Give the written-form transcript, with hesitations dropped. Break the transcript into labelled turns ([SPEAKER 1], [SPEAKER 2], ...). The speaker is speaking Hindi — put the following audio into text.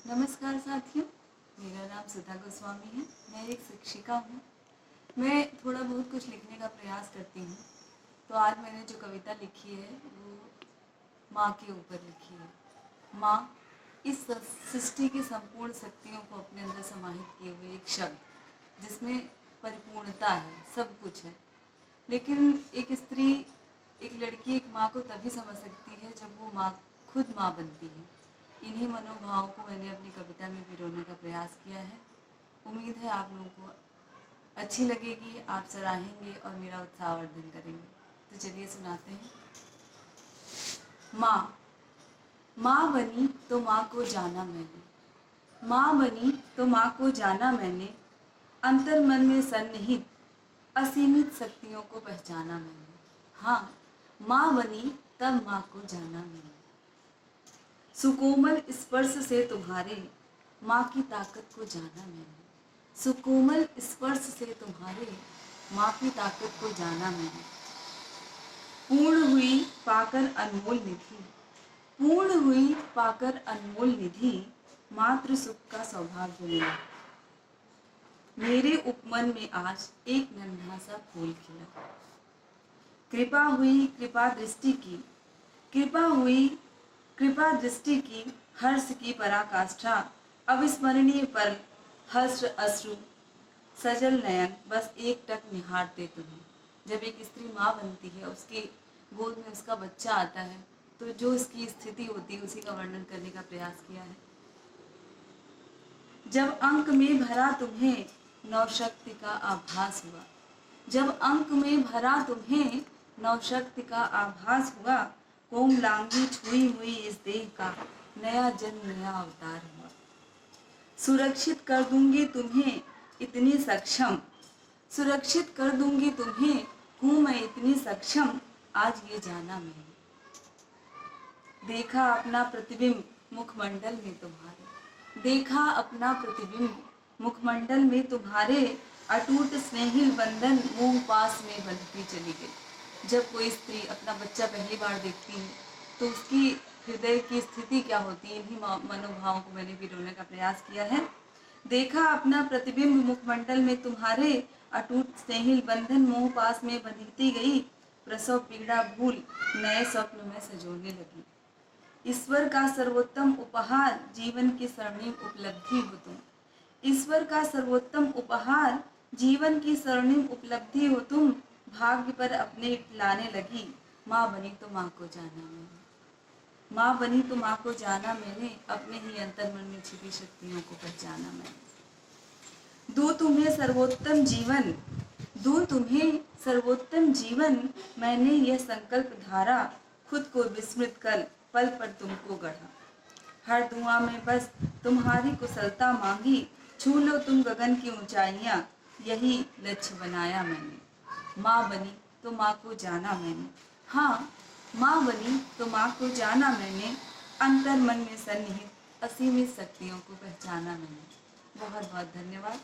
[SPEAKER 1] नमस्कार साथियों, मेरा नाम सुधा गोस्वामी है। मैं एक शिक्षिका हूँ। मैं थोड़ा बहुत कुछ लिखने का प्रयास करती हूँ। तो आज मैंने जो कविता लिखी है वो माँ के ऊपर लिखी है। माँ इस सृष्टि की संपूर्ण शक्तियों को अपने अंदर समाहित किए हुए एक शब्द जिसमें परिपूर्णता है, सब कुछ है। लेकिन एक स्त्री, एक लड़की एक माँ को तभी समझ सकती है जब वो माँ खुद माँ बनती है। इन्हीं मनोभावों को मैंने अपनी कविता में पिरोने का प्रयास किया है। उम्मीद है आप लोगों को अच्छी लगेगी, आप सराहेंगे और मेरा उत्साहवर्धन करेंगे। तो चलिए सुनाते हैं। माँ माँ बनी तो माँ को जाना मैंने, माँ बनी तो माँ को जाना मैंने, अंतर मन में सन्निहित असीमित शक्तियों को पहचाना मैंने। हाँ, माँ बनी तब माँ को जाना मैंने। सुकोमल स्पर्श से तुम्हारे माँ की ताकत को जाना मैंने। सुकोमल स्पर्श से तुम्हारे माँ की ताकत को जाना मैंने। पूर्ण हुई पाकर अनमोल निधि, पूर्ण हुई पाकर अनमोल निधि, मातृ सुख का सौभाग्य मिला। मेरे उपमन में आज एक नन्हा सा फूल खिला। कृपा हुई कृपा दृष्टि की, कृपा हुई कृपा दृष्टि की, हर्ष की पराकाष्ठा, अविस्मरणीय पल, हर्ष अश्रु सजल नयन, बस एक टक निहारते तुम्हें। जब एक स्त्री माँ बनती है, उसके गोद में उसका बच्चा आता है, तो जो उसकी स्थिति होती है उसी का वर्णन करने का प्रयास किया है। जब अंक में भरा तुम्हें नवशक्ति का आभास हुआ, जब अंक में भरा तुम्हें नवशक्ति का आभास हुआ, कोमलांगी छुई हुई इस देह का नया जन्म नया अवतार हुआ। सुरक्षित कर दूंगी तुम्हें इतनी सक्षम, सुरक्षित कर दूंगी तुम्हें, हूँ मैं इतनी सक्षम, आज ये जाना मैंने। देखा अपना प्रतिबिंब मुखमंडल में तुम्हारे, देखा अपना प्रतिबिंब मुखमंडल में तुम्हारे, अटूट स्नेहिल बंधन मुंह पास में बंधती चली गई। जब कोई स्त्री अपना बच्चा पहली बार देखती है तो उसकी हृदय की स्थिति क्या होती है, इन्हीं मनोभावों को मैंने पिरोने का प्रयास किया है। देखा अपना प्रतिबिंब मुखमंडल में तुम्हारे, अटूट स्नेहिल बंधन मोह पास में बंधती गई, प्रसव पीड़ा भूल नए स्वप्न में सजोने लगी। ईश्वर का सर्वोत्तम उपहार जीवन की स्वर्णिम उपलब्धि हो तुम, ईश्वर का सर्वोत्तम उपहार जीवन की स्वर्णिम उपलब्धि हो तुम, भाग्य पर अपने लाने लगी, माँ बनी तो माँ को जाना मैंने। माँ बनी तो माँ को जाना मैंने, अपने ही अंतर्मन में छिपी शक्तियों को पहचाना मैंने। दो तुम्हें सर्वोत्तम जीवन, दो तुम्हें सर्वोत्तम जीवन, मैंने यह संकल्प धारा, खुद को विस्मृत कर पल पर तुमको गढ़ा। हर दुआ में बस तुम्हारी कुशलता मांगी, छू लो तुम गगन की ऊंचाइयां, यही लक्ष्य बनाया मैंने। माँ बनी तो माँ को जाना मैंने, हाँ माँ बनी तो माँ को जाना मैंने, अंतर मन में सन्निहित असीमित शक्तियों को पहचाना मैंने। बहुत बहुत धन्यवाद।